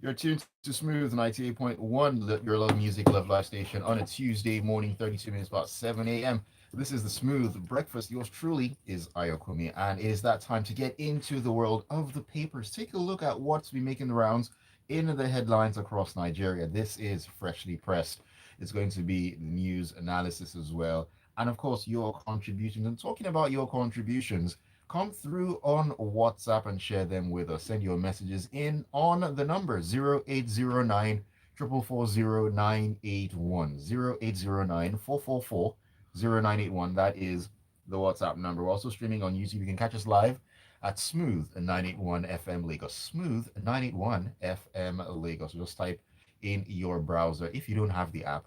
You're tuned to Smooth 98.1, your love music, love live station on a Tuesday morning, 32 minutes past 7 a.m. This is the Smooth Breakfast. Yours truly is Ayokunmi, and it is that time to get into the world of the papers. Take a look at what's been making the rounds in the headlines across Nigeria. This is freshly pressed. It's going to be the news analysis as well. And of course, your contributions. And talking about your contributions, come through on WhatsApp and share them with us. Send your messages in on the number 0809 4440981. 0809 444 0981. That is the WhatsApp number. We're also streaming on YouTube. You can catch us live at Smooth 981 FM Lagos. Smooth 981 FM Lagos. Just type in your browser if you don't have the app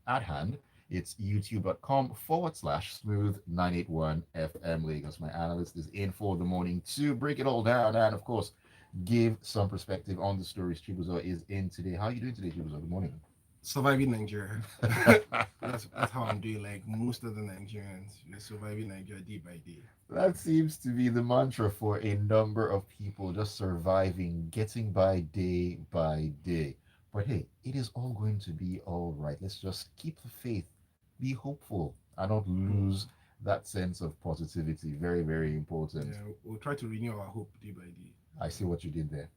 at hand. It's youtube.com/smooth 981 FM Lagos. My analyst is in for the morning to break it all down and, of course, give some perspective on the stories. Chibuzor is in today. How are you doing today, Chibuzor? Good morning. Surviving Nigeria. That's how I'm doing. Like most of the Nigerians, we're surviving Nigeria day by day. That seems to be the mantra for a number of people, just surviving, getting by day. But hey, it is all going to be all right. Let's just keep the faith, be hopeful, and not lose that sense of positivity. Very, very important. Yeah, we'll try to renew our hope day by day. I see what you did there.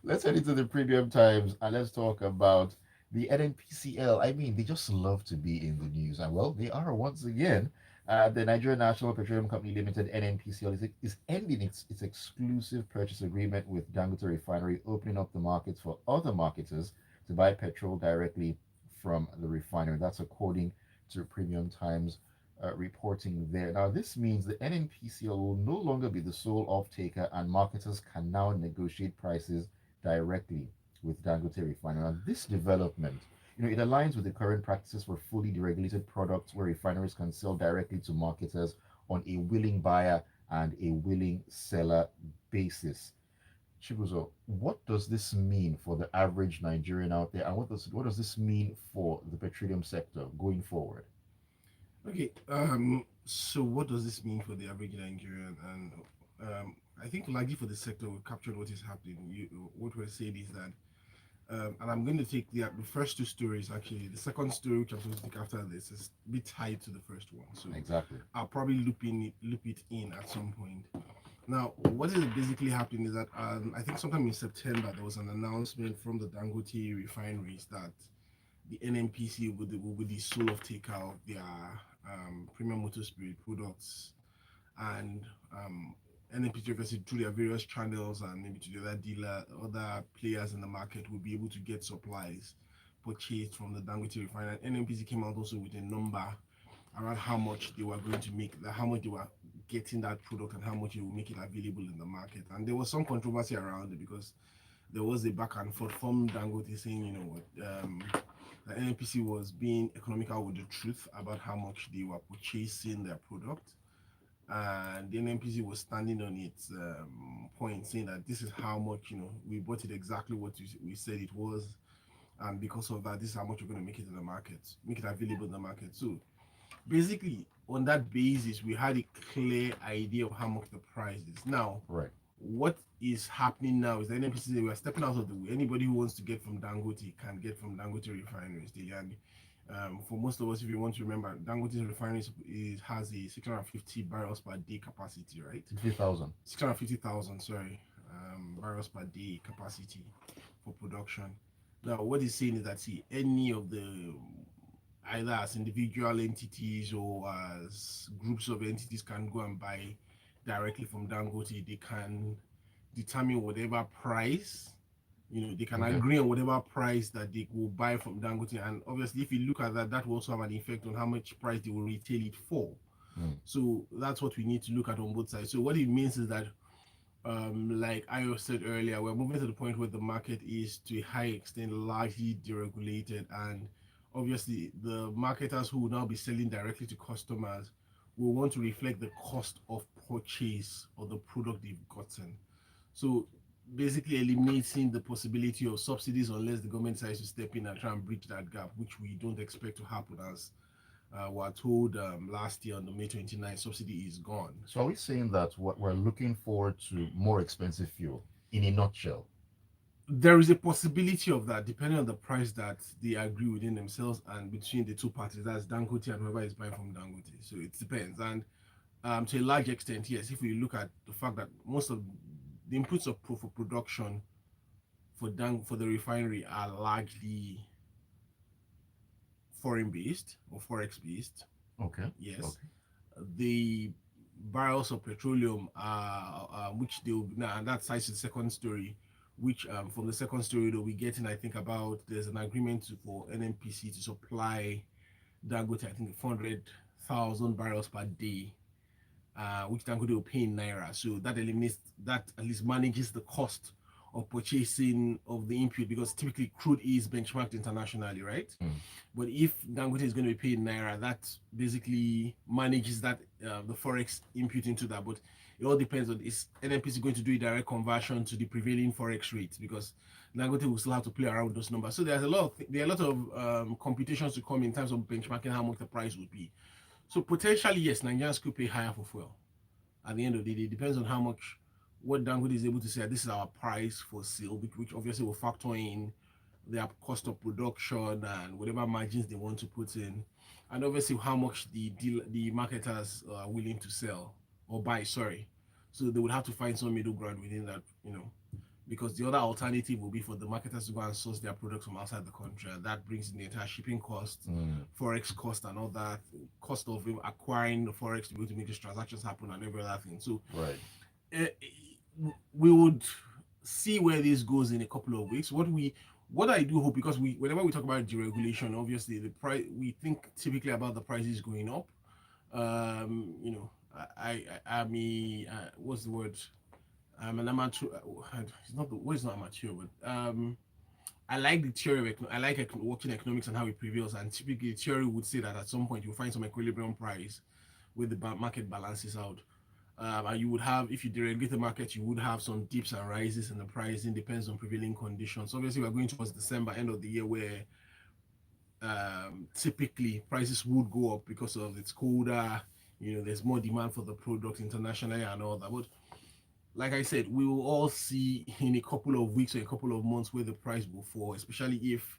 Let's head into the premium times and let's talk about the NNPCL. I mean, they just love to be in the news. And well, they are once again. The Nigerian National Petroleum Company Limited (NNPCL) is ending its exclusive purchase agreement with Dangote Refinery, opening up the markets for other marketers to buy petrol directly from the refinery. That's according to Premium Times reporting there. Now, this means the NNPCL will no longer be the sole off-taker, and marketers can now negotiate prices directly with Dangote Refinery. Now, this development, it aligns with the current practices for fully deregulated products where refineries can sell directly to marketers on a willing buyer and a willing seller basis. Chibuzo, what does this mean for the average Nigerian out there, and what does this mean for the petroleum sector going forward? Okay. So what does this mean for the average Nigerian? And I think largely for the sector, we captured what is happening. What we're saying is that, and I'm going to take the first two stories actually. The second story, which I'm supposed to take after this, is a bit tied to the first one. So Exactly. I'll probably loop it in at some point. Now, what is basically happening is that I think sometime in September there was an announcement from the Dangote refineries that the NNPC will be the sole of taker of their premium motor spirit products, and NNPC obviously through their various channels and maybe to the other dealer, other players in the market will be able to get supplies purchased from the Dangote refinery. NNPC came out also with a number around how much they were going to make, how much they were getting that product and how much it will make it available in the market. And there was some controversy around it because there was a back and forth from Dangote saying, you know what, the NNPC was being economical with the truth about how much they were purchasing their product. And the NNPC was standing on its point, saying that this is how much, we bought it exactly what we said it was. And because of that, this is how much we're going to make it in the market, make it available in the market. So basically, on that basis, we had a clear idea of how much the price is. Now, Right. what is happening now is the NNPC, we are stepping out of the way. Anybody who wants to get from Dangote can get from Dangote refineries daily. And for most of us, if you want to remember, Dangote refinery has a 650 barrels per day capacity, right? 50,000. 650,000, sorry, barrels per day capacity for production. Now, what he's saying is that, see, any of the either as individual entities or as groups of entities can go and buy directly from Dangote. They can determine whatever price, they can Okay. agree on whatever price that they will buy from Dangote. And obviously, if you look at that, that will also have an effect on how much price they will retail it for. Mm. So that's what we need to look at on both sides. So what it means is that, like I said earlier, we're moving to the point where the market is to a high extent largely deregulated, and obviously the marketers who will now be selling directly to customers will want to reflect the cost of purchase of the product they've gotten. So basically eliminating the possibility of subsidies unless the government decides to step in and try and bridge that gap, which we don't expect to happen as were told last year on the May 29th, subsidy is gone. So are we saying that what we're looking forward to more expensive fuel in a nutshell? There is a possibility of that, depending on the price that they agree within themselves and between the two parties. That's Dangote and whoever is buying from Dangote. So it depends. And to a large extent, yes, if we look at the fact that most of the inputs of for production for the refinery are largely foreign based or forex based. Okay. Yes, Okay. the barrels of petroleum, which they will now, and that ties to the second story. Which from the second story, they'll be getting, I think, about there's an agreement for NNPC to supply Dangote, I think, 400,000 barrels per day, which Dangote will pay in naira. So that eliminates that, at least manages the cost of purchasing of the input, because typically crude is benchmarked internationally, right? Mm. But if Dangote is going to be paid in naira, that basically manages that, the forex input into that. But it all depends on, is NNPC going to do a direct conversion to the prevailing forex rate, because Dangote will still have to play around with those numbers. So there are a lot of computations to come in terms of benchmarking how much the price would be. So potentially, yes, Nigerians could pay higher for fuel. At the end of the day, it depends on how much, what Dangote is able to say, this is our price for sale, which obviously will factor in their cost of production and whatever margins they want to put in, and obviously how much the marketers are willing to sell or buy. Sorry, so they would have to find some middle ground within that, because the other alternative will be for the marketers to go and source their products from outside the country, and that brings in the entire shipping cost, Mm. forex cost, and all that cost of acquiring the forex to be able to make these transactions happen and every other thing. So Right. uh, we would see where this goes in a couple of weeks. What I do hope, because whenever we talk about deregulation, obviously the price, we think typically about the prices going up. I'm a, what's the word? I'm an amateur. It's not the word, is not amateur, but I like the theory of I like watching economics and how it prevails. And typically, theory would say that at some point you'll find some equilibrium price where the market balances out. And you would have, if you deregulate the market, you would have some dips and rises in the pricing, depends on prevailing conditions. Obviously, we're going towards December, end of the year, where typically prices would go up because of it's colder. There's more demand for the product internationally and all that. But like I said, we will all see in a couple of weeks or a couple of months where the price will fall, especially if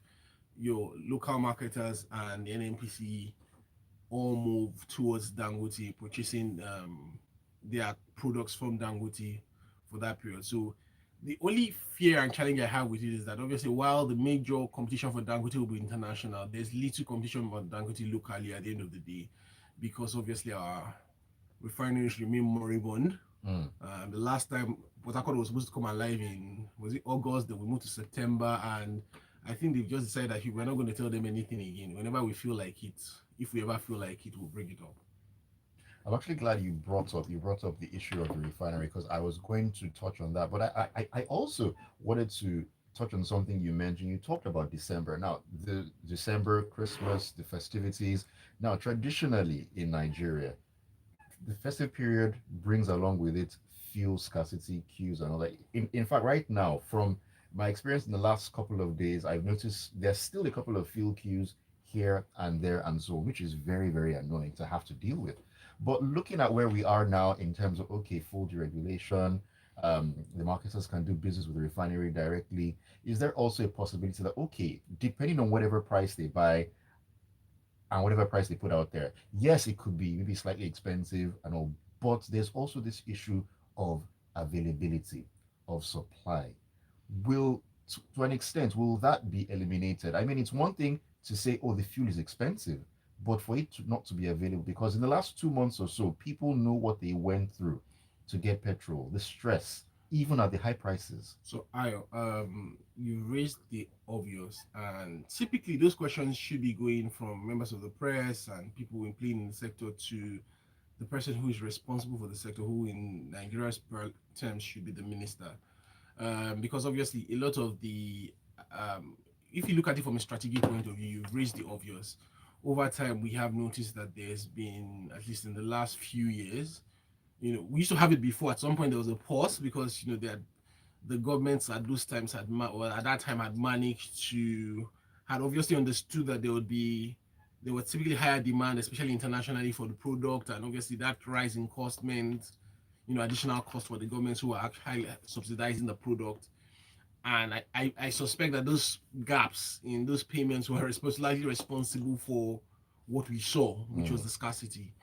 your local marketers and the NNPC all move towards Dangote, purchasing their products from Dangote for that period. So the only fear and challenge I have with it is that obviously, while the major competition for Dangote will be international, there's little competition for Dangote locally at the end of the day, because obviously our refineries remain moribund. Mm. The last time Port Harcourt was supposed to come alive in, was it August? Then we moved to September, and I think they've just decided that we're not going to tell them anything again. Whenever we feel like it, if we ever feel like it, we'll bring it up. I'm actually glad you brought up the issue of the refinery because I was going to touch on that, but I also wanted to touch on something you mentioned. You talked about December. Now, the December, Christmas, the festivities. Now, traditionally in Nigeria, the festive period brings along with it fuel scarcity, queues, and all that. In fact, right now, from my experience in the last couple of days, I've noticed there's still a couple of fuel queues here and there and so on, which is very, very annoying to have to deal with. But looking at where we are now in terms of okay, full deregulation, the marketers can do business with the refinery directly. Is there also a possibility that okay, depending on whatever price they buy, and whatever price they put out there. Yes, it could be maybe slightly expensive and all, but there's also this issue of availability of supply. Will to an extent will that be eliminated? I mean, it's one thing to say, oh, the fuel is expensive, but for it not to be available, because in the last 2 months or so, people know what they went through to get petrol, the stress, even at the high prices. So, you raised the obvious, and typically those questions should be going from members of the press and people employed in the sector to the person who is responsible for the sector, who in Nigeria's terms should be the minister. Because obviously a lot of um, if you look at it from a strategic point of view, you've raised the obvious. Over time, we have noticed that there's been, at least in the last few years, we used to have it before. At some point, there was a pause because the governments at those times or at that time had managed to had obviously understood that there was typically higher demand, especially internationally, for the product, and obviously that rise in cost meant additional cost for the governments who are actually subsidizing the product. And I suspect that those gaps in those payments were largely responsible for what we saw, which was the scarcity.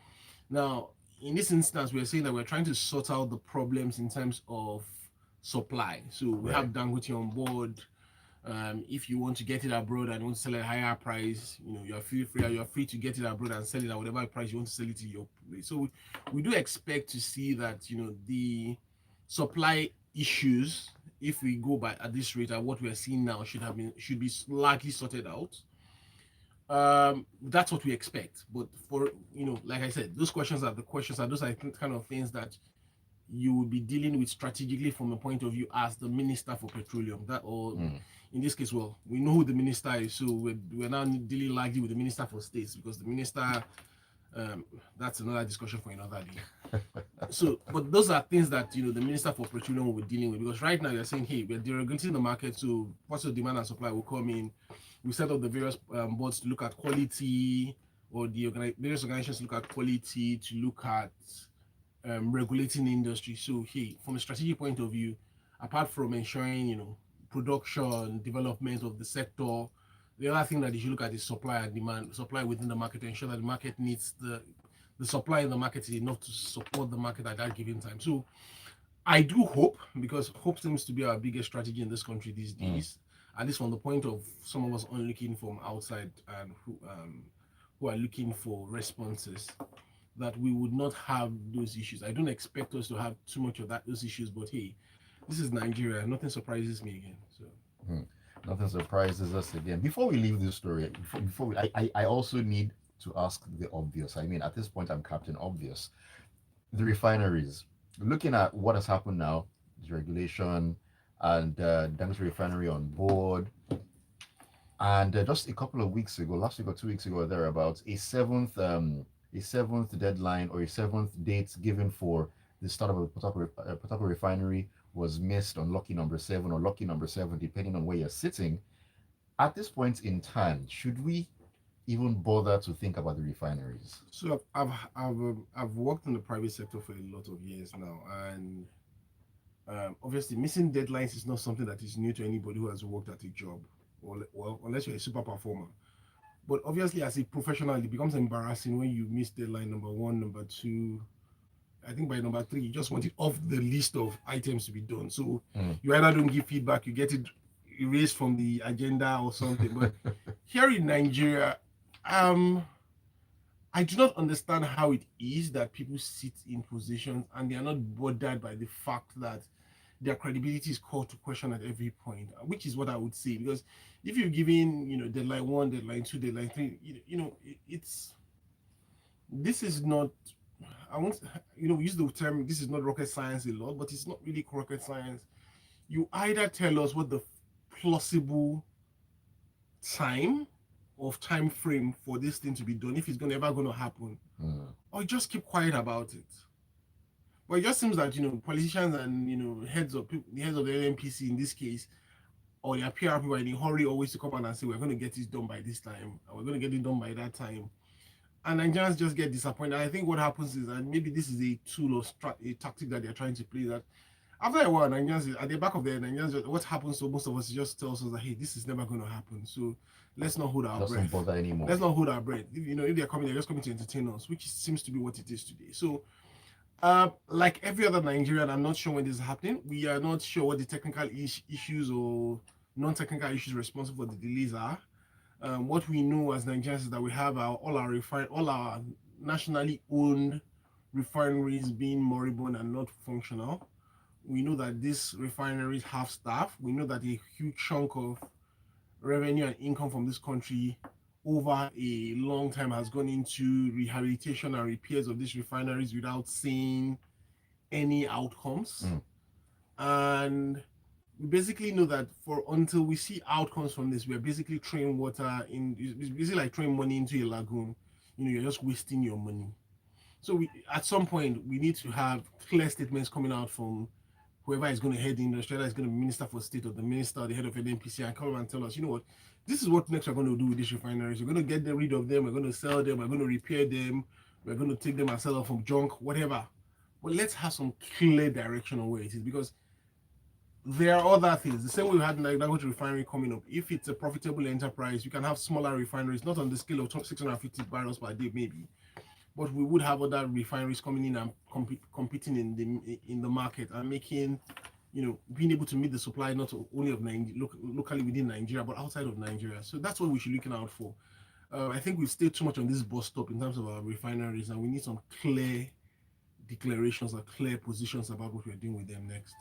Now, in this instance, we're saying that we're trying to sort out the problems in terms of supply. So we Right. have Dangote on board. If you want to get it abroad and want to sell at a higher price, you're free to get it abroad and sell it at whatever price you want to sell it to your place. So we do expect to see that the supply issues, if we go by at this rate, at what we are seeing now, should be largely sorted out. That's what we expect. But for like I said, those questions are the questions, and those are the kind of things that you would be dealing with strategically from a point of view as the minister for petroleum. That, or in this case, well, we know who the minister is, so we're now dealing largely with the minister for states, because the minister, that's another discussion for another day. So, but those are things that the minister for petroleum will be dealing with, because right now you're saying, hey, we're deregulating the market, so what's the demand and supply will come in. We set up the various boards to look at quality, or the various organizations to look at quality, to look at regulating the industry. So, hey, from a strategic point of view, apart from ensuring production development of the sector, the other thing that you should look at is supply and demand, supply within the market, to ensure that the market needs the supply in the market is enough to support the market at that given time. So I do hope, because hope seems to be our biggest strategy in this country these days, at least from the point of some of us on looking from outside, and who are looking for responses, that we would not have those issues. I don't expect us to have too much of those issues, but hey, this is Nigeria. Nothing surprises me again. So Nothing surprises us again. Before we leave this story, before we, I also need to ask the obvious. I mean, at this point, I'm Captain Obvious. The refineries. Looking at what has happened now, the regulation, and Dangote Refinery on board, and just a couple of weeks ago, last week or 2 weeks ago or thereabouts, a seventh deadline, or a seventh date given for the start of a Potako refinery was missed on lucky number 7 or lucky number 7, depending on where you're sitting. At this point in time, should we even bother to think about the refineries? so I've worked in the private sector for a lot of years now, and obviously missing deadlines is not something that is new to anybody who has worked at a job, or well, unless you're a super performer. But obviously, as a professional, it becomes embarrassing when you miss deadline number 1, number 2. I think by number 3, you just want it off the list of items to be done. So you either don't give feedback, you get it erased from the agenda or something. But here in Nigeria, I do not understand how it is that people sit in positions and they are not bothered by the fact that their credibility is called to question at every point, which is what I would say. Because if you're giving, deadline 1, deadline 2, deadline 3, it's this is not. I want, we use the term, this is not rocket science a lot, but it's not really rocket science. You either tell us what the plausible time frame for this thing to be done, if it's ever going to happen, or just keep quiet about it. But it just seems that politicians and the heads of the NNPC in this case, or their PR people, are in a hurry always to come out and say we're going to get this done by this time, and we're going to get it done by that time. And Nigerians just get disappointed. I think what happens is that maybe this is a tool or a tactic that they're trying to play, that after a while, Nigerians, at the back of their Nigerians, what happens to most of us just tells us that, hey, this is never going to happen. So let's not hold our breath. Doesn't bother anymore. Let's not hold our breath. If they're coming, they're just coming to entertain us, which seems to be what it is today. So, like every other Nigerian, I'm not sure when this is happening. We are not sure what the technical issues or non-technical issues responsible for the delays are. What we know as Nigerians is that we have all our nationally owned refineries being moribund and not functional. We know that these refineries have staff. We know that a huge chunk of revenue and income from this country over a long time has gone into rehabilitation and repairs of these refineries without seeing any outcomes. And we basically know that until we see outcomes from this, we're basically throwing water in. It's basically like throwing money into a lagoon. You're just wasting your money. So at some point, we need to have clear statements coming out from whoever is going to head the industry, whether it's going to be Minister for State or the Minister or the head of NNPC, and come and tell us, what, this is what next we're going to do with these refineries. We're going to get rid of them. We're going to sell them. We're going to repair them. We're going to take them and sell them from junk, whatever. But let's have some clear direction on where it is, because there are other things. The same way we had Dangote Refinery coming up. If it's a profitable enterprise, you can have smaller refineries, not on the scale of 650 barrels per day, maybe, but we would have other refineries coming in and competing in the market and making, being able to meet the supply not only of locally within Nigeria but outside of Nigeria. So that's what we should be looking out for. I think we've stayed too much on this bus stop in terms of our refineries, and we need some clear declarations or clear positions about what we're doing with them next.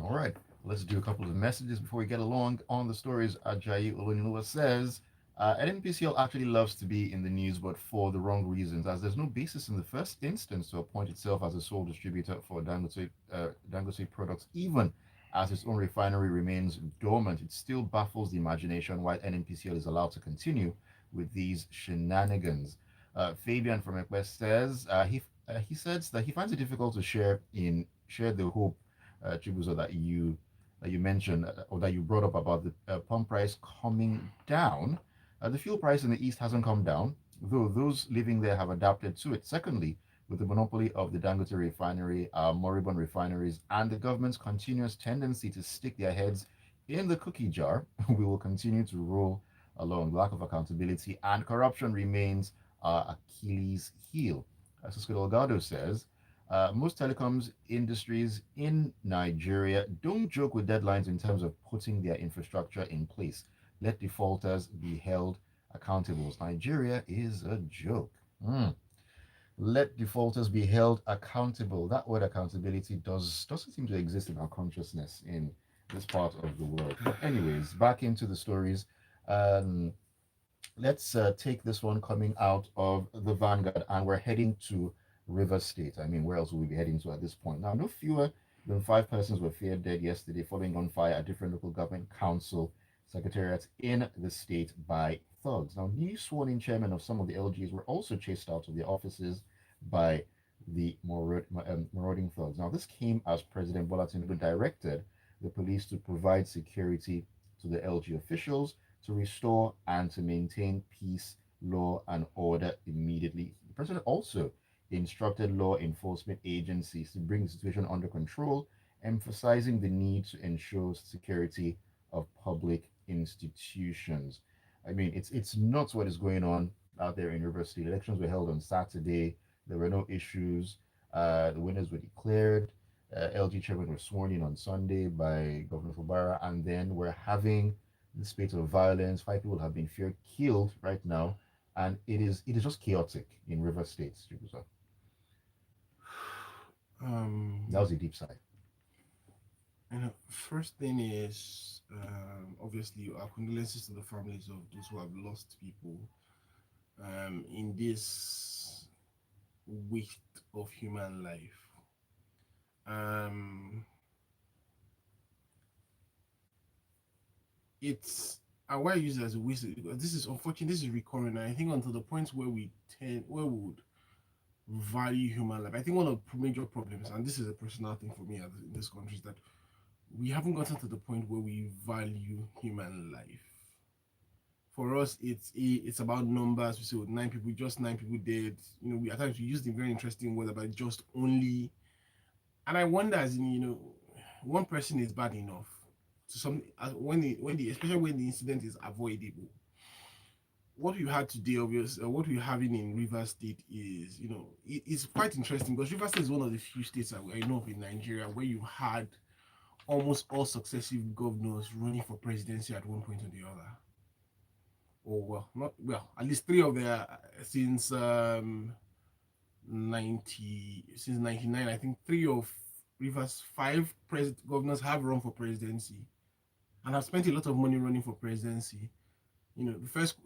All right, let's do a couple of messages before we get along on the stories. Ajayi Oloniluwa says, NNPCL actually loves to be in the news, but for the wrong reasons, as there's no basis in the first instance to appoint itself as a sole distributor for Dangote products, even as its own refinery remains dormant. It still baffles the imagination why NNPCL is allowed to continue with these shenanigans. Fabian from Ekwe says he says that he finds it difficult to share the hope, Chibuzor, that you mentioned, or that you brought up about the pump price coming down. The fuel price in the east hasn't come down, though those living there have adapted to it. Secondly, with the monopoly of the Dangote Refinery, moribund refineries, and the government's continuous tendency to stick their heads in the cookie jar, we will continue to roll along. Lack of accountability and corruption remains our Achilles heel. Cisco Delgado says, most telecoms industries in Nigeria don't joke with deadlines in terms of putting their infrastructure in place. Let defaulters be held accountable. Nigeria is a joke. Let defaulters be held accountable. That word accountability doesn't seem to exist in our consciousness in this part of the world. But anyways, back into the stories. Um, let's take this one coming out of the Vanguard, and we're heading to River State. I mean, where else will we be heading to at this point? Now, no fewer than 5 persons were feared dead yesterday following gunfire at different local government council secretariats in the state by thugs. Now, new sworn-in chairmen of some of the LGs were also chased out of their offices by the marauding thugs. Now, this came as President Bola Tinubu directed the police to provide security to the LG officials to restore and to maintain peace, law, and order immediately. The president also instructed law enforcement agencies to bring the situation under control, emphasizing the need to ensure security of public institutions. I mean, it's nuts what is going on out there in River State. Elections were held on Saturday. There were no issues. The winners were declared. LG chairman was sworn in on Sunday by Governor Fubara, and then we're having the spate of violence. 5 people have been feared killed right now, and it is just chaotic in River State. That was a deep sigh. First thing is, obviously, our condolences to the families of those who have lost people in this waste of human life. It's why I use it as a waste. This is unfortunate. This is recurring, and I think until the point where where we would value human life. I think one of the major problems, and this is a personal thing for me in this country, is that we haven't gotten to the point where we value human life. For us, it's about numbers. We say, oh, 9 people, just 9 people dead. We at times we use the very interesting word about just only, and I wonder, as in, one person is bad enough to some especially when the incident is avoidable. What we had today, obviously, what we're having in Rivers State is, it's quite interesting because Rivers State is one of the few states that I know of in Nigeria where you had almost all successive governors running for presidency at one point or the other. Or not well, at least three of their since 99. I think three of Rivers five governors have run for presidency and have spent a lot of money running for presidency. The first,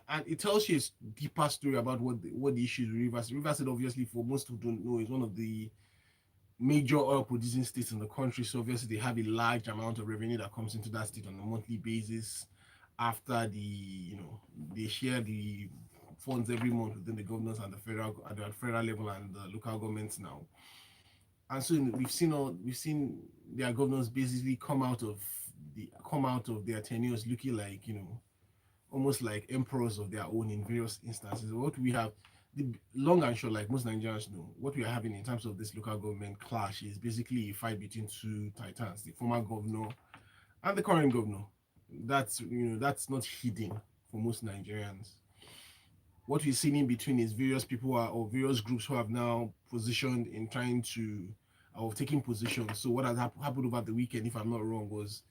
and it tells you a deeper story about what the issues with Rivers. Rivers State, obviously, for most who don't know, is one of the major oil producing states in the country. So obviously, they have a large amount of revenue that comes into that state on a monthly basis. After they share the funds every month within the governors and the federal level and the local governments now. And so we've seen their governors basically come out of their tenures looking like almost like emperors of their own in various instances. What we have the long and short, like most Nigerians know, what we are having in terms of this local government clash is basically a fight between two titans, the former governor and the current governor. That's not hidden for most Nigerians. What we're seeing in between is various people or various groups who have now positioned in trying to or taking positions. So what has happened over the weekend, if I'm not wrong, was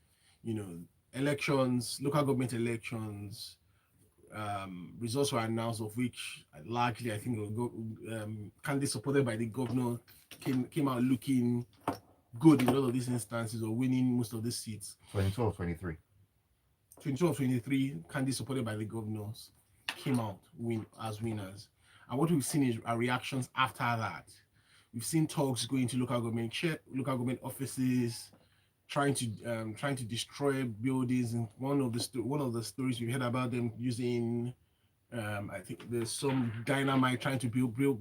you know elections, local government elections, results were announced, of which largely I think candidates supported by the governor came out looking good in all of these instances or winning most of the seats. 22 or 23. 22 or 23 candidates supported by the governors came out as winners. And what we've seen is reactions after that. We've seen talks going to local government offices, trying to destroy buildings. And one of the stories we heard about them using, I think there's some dynamite trying to blow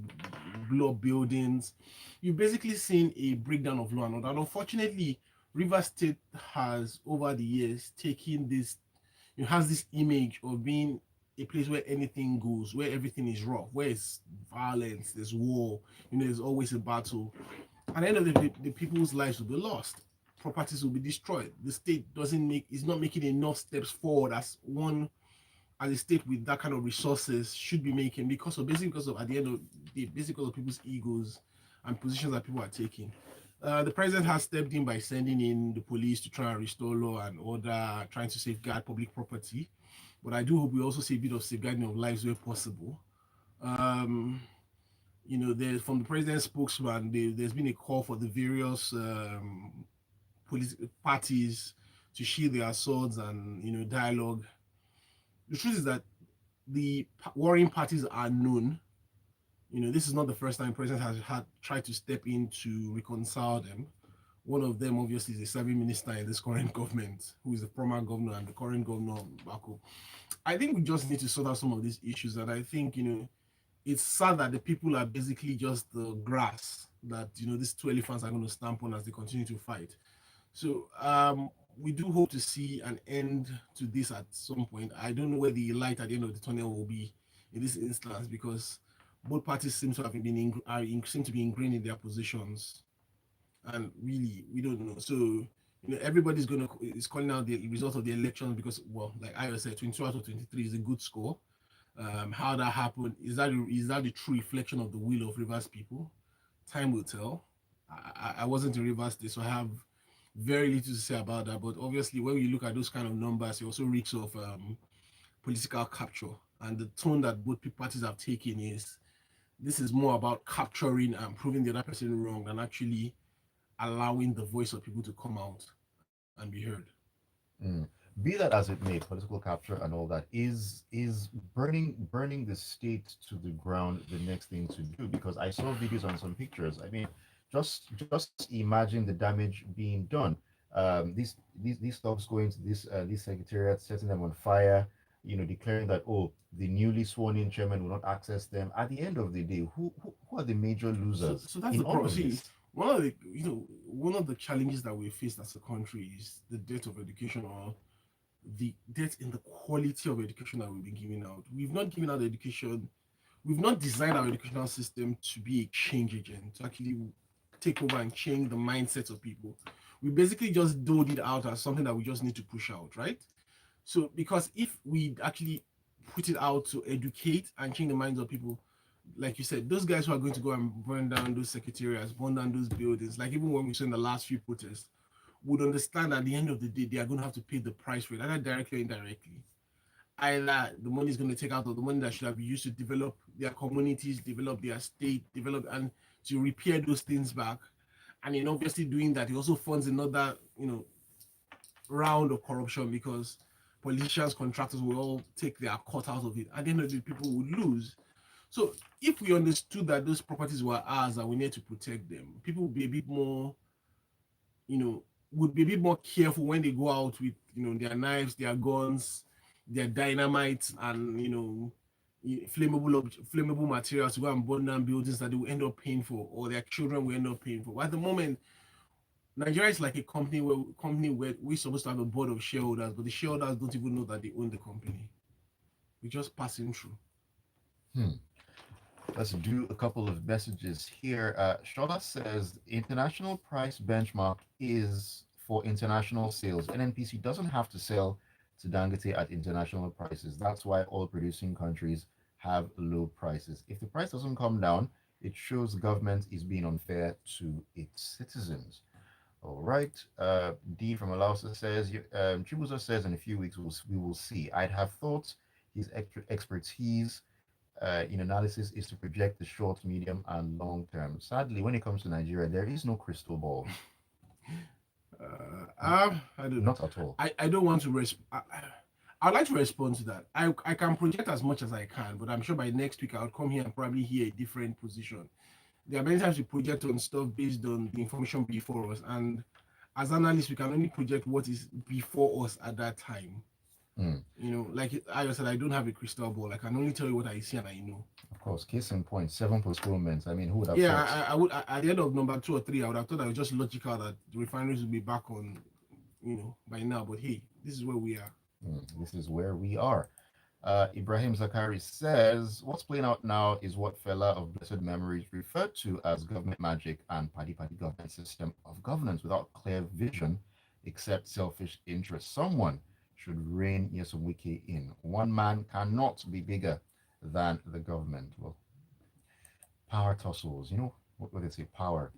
up buildings. You've basically seen a breakdown of law and order. And unfortunately, Rivers State has over the years taken this, it has this image of being a place where anything goes, where everything is rough, where it's violence, there's war, there's always a battle. At the end of the day, the people's lives will be lost, properties will be destroyed. The state is not making enough steps forward as a state with that kind of resources should be making because of at the end of the day, because of people's egos and positions that people are taking. The president has stepped in by sending in the police to try and restore law and order, trying to safeguard public property. But I do hope we also see a bit of safeguarding of lives where possible. There's from the president's spokesman, there's been a call for the various political parties to shield their swords and dialogue. The truth is that the warring parties are known. This is not the first time the president has tried to step in to reconcile them. One of them, obviously, is a serving minister in this current government, who is the former governor and the current governor of Bako. I think we just need to sort out some of these issues. And I think, it's sad that the people are basically just the grass that, these two elephants are going to stamp on as they continue to fight. So we do hope to see an end to this at some point. I don't know where the light at the end of the tunnel will be in this instance because both parties seem to have seem to be ingrained in their positions, and really we don't know. So everybody's is calling out the result of the elections because, well, like I said, 22 out of 23 is a good score. How that happened, is that the true reflection of the will of Rivers people? Time will tell. I wasn't in Rivers State, so I have very little to say about that. But obviously, when you look at those kind of numbers, it also reeks of political capture. And the tone that both parties have taken is this is more about capturing and proving the other person wrong than actually allowing the voice of people to come out and be heard. Mm. Be that as it may, political capture and all that is burning the state to the ground the next thing to do because I saw videos and some pictures. I mean, just imagine the damage being done. These stuffs going to these secretariats, setting them on fire, declaring that the newly sworn in chairman will not access them. At the end of the day, who are the major losers So that's in the all problem. of See, this? one of the challenges that we face as a country is the debt of education or the debt in the quality of education that we've been giving out. We've not given out education. We've not designed our educational system to be a change agent, to actually take over and change the mindsets of people. We basically just doled it out as something that we just need to push out, right? So, because if we actually put it out to educate and change the minds of people, like you said, those guys who are going to go and burn down those secretariats, burn down those buildings, like even when we saw in the last few protests, would understand at the end of the day, they are going to have to pay the price for it, either directly or indirectly. Either the money is going to take out of the money that should have been used to develop their communities, develop their state, develop and to repair those things back. And in obviously doing that, it also funds another, round of corruption because politicians, contractors will all take their cut out of it. At the end of the day, people would lose. So if we understood that those properties were ours and we need to protect them, people would be a bit more, would be a bit more careful when they go out with, their knives, their guns, their dynamite, and flammable materials to go and burn down buildings that they will end up paying for, or their children will end up paying for. At the moment, Nigeria is like a company where we're supposed to have a board of shareholders, but the shareholders don't even know that they own the company. We're just passing through. Hmm. Let's do a couple of messages here. Shola says international price benchmark is for international sales. NNPC doesn't have to sell to Dangote at international prices. That's why all producing countries have low prices. If the price doesn't come down, it shows government is being unfair to its citizens. All right. D from Alausa says, Chibuzor says in a few weeks we will see. I'd have thought his expertise in analysis is to project the short, medium, and long term. Sadly, when it comes to Nigeria, there is no crystal ball. I don't know. Not at all. I don't want to I'd like to respond to that. I can project as much as I can, but I'm sure by next week I'll come here and probably hear a different position. There are many times we project on stuff based on the information before us, and as analysts, we can only project what is before us at that time. Mm. Like I said, I don't have a crystal ball. I can only tell you what I see and I know. Of course, case in point, 7 postponements. I mean, who would have Yeah, thought? I would at the end of number 2 or 3, I would have thought it was just logical that the refineries would be back on, by now. But hey, this is where we are. This is where we are. Ibrahim Zakari says, what's playing out now is what Fela of blessed memories referred to as government magic and paddy government system of governance without clear vision except selfish interest. Someone should rein Nyesom Wike in. One man cannot be bigger than the government. Well, power tussles, what they say, power.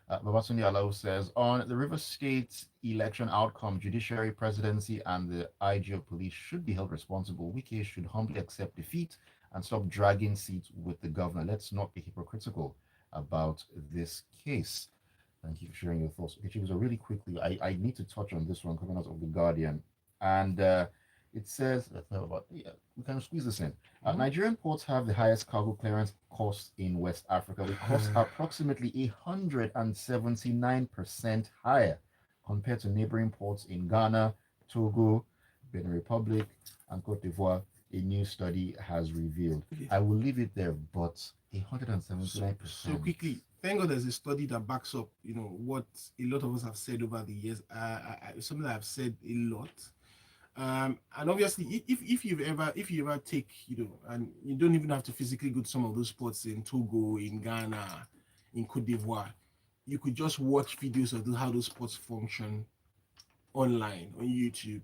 Babatunde Alao says, on the River State election outcome, judiciary, presidency, and the IG of police should be held responsible. Wike should humbly accept defeat and stop dragging seats with the governor. Let's not be hypocritical about this case. Thank you for sharing your thoughts. Okay, so really quickly, I need to touch on this one coming out of The Guardian. And it says, let's know about, yeah, we can squeeze this in. Nigerian ports have the highest cargo clearance cost in West Africa, with costs approximately 179% higher compared to neighboring ports in Ghana, Togo, Benin Republic, and Cote d'Ivoire. A new study has revealed. I will leave it there, but 179%. So quickly, thank God there's a study that backs up, what a lot of us have said over the years. Something that I've said a lot. And obviously, if you ever take, and you don't even have to physically go to some of those spots in Togo, in Ghana, in Cote d'Ivoire, you could just watch videos of how those spots function online on YouTube,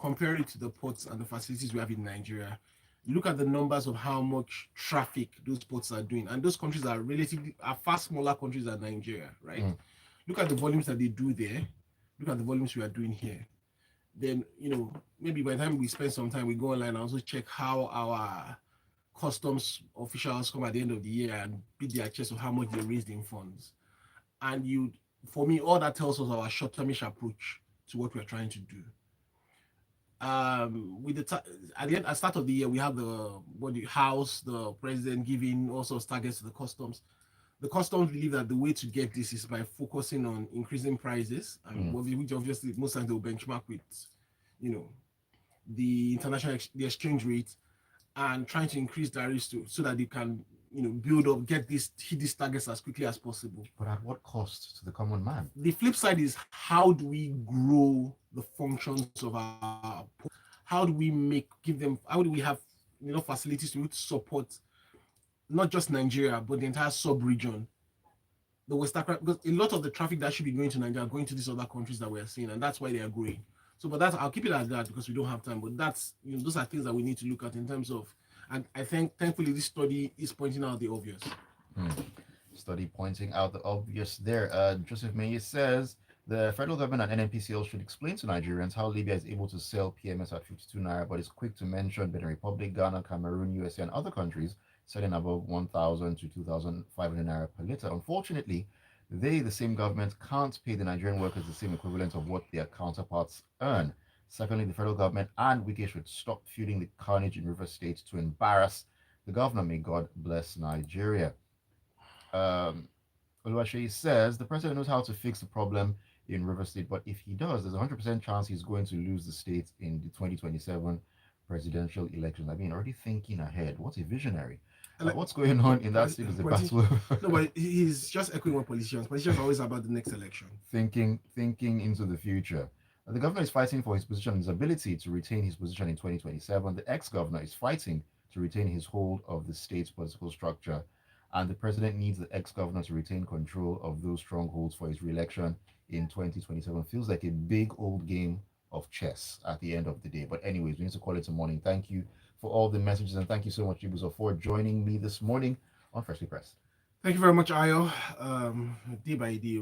compare it to the ports and the facilities we have in Nigeria. Look at the numbers of how much traffic those ports are doing, and those countries are far smaller countries than Nigeria, right? Look at the volumes that they do there. Look at the volumes we are doing here. Then maybe by the time we spend some time, we go online and also check how our customs officials come at the end of the year and beat their chest of how much they raised in funds. And for me, all that tells us our short-termish approach to what we're trying to do. At the start of the year, we have the House, the president giving all sorts of targets to the customs. The customs believe that the way to get this is by focusing on increasing prices, and which obviously most times they will benchmark with, the exchange rate, and trying to increase the risk so that they can, build up, hit these targets as quickly as possible. But at what cost to the common man? The flip side is, how do we grow the functions of our ports? How do we have facilities to support not just Nigeria, but the entire sub-region, the West Africa, because a lot of the traffic that should be going to Nigeria are going to these other countries that we're seeing, and that's why they are growing. So, but I'll keep it at that because we don't have time. But that's, those are things that we need to look at in terms of, and I think, thankfully, this study is pointing out the obvious. Study pointing out the obvious there. Joseph Maye says, the federal government and NNPCL should explain to Nigerians how Libya is able to sell PMS at 52 naira, but is quick to mention Benin Republic, Ghana, Cameroon, USA, and other countries selling above 1,000 to 2,500 naira per liter. Unfortunately, the same government, can't pay the Nigerian workers the same equivalent of what their counterparts earn. Secondly, the federal government and Wike should stop fueling the carnage in River State to embarrass the governor. May God bless Nigeria. Oluwaseyi says, the president knows how to fix the problem in River State, but if he does, there's a 100% chance he's going to lose the state in the 2027 presidential elections. I mean, already thinking ahead. What a visionary. What's going on in that state is a battle. No, but he's just echoing what politicians are always about the next election. Thinking into the future. The governor is fighting for his position and his ability to retain his position in 2027. The ex-governor is fighting to retain his hold of the state's political structure. And the president needs the ex-governor to retain control of those strongholds for his re-election in 2027. Feels like a big old game of chess at the end of the day. But anyways, we need to call it a morning. Thank you for all the messages, and thank you so much, Chibuzor, for joining me this morning on Freshly Pressed. Thank you very much, Ayo. Day by day,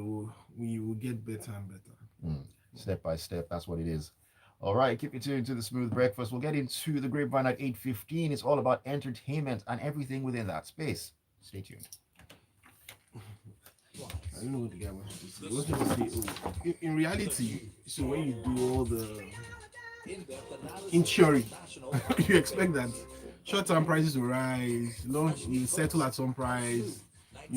we will get better and better. Step by step, that's what it is. All right, keep it tuned to the Smooth Breakfast. We'll get into the Grapevine at 8:15. It's all about entertainment and everything within that space. Stay tuned. I don't know what the guy wants to say. He wants to say, oh, in reality, so when you do all the in theory, you expect that short-term prices will rise, you settle at some price,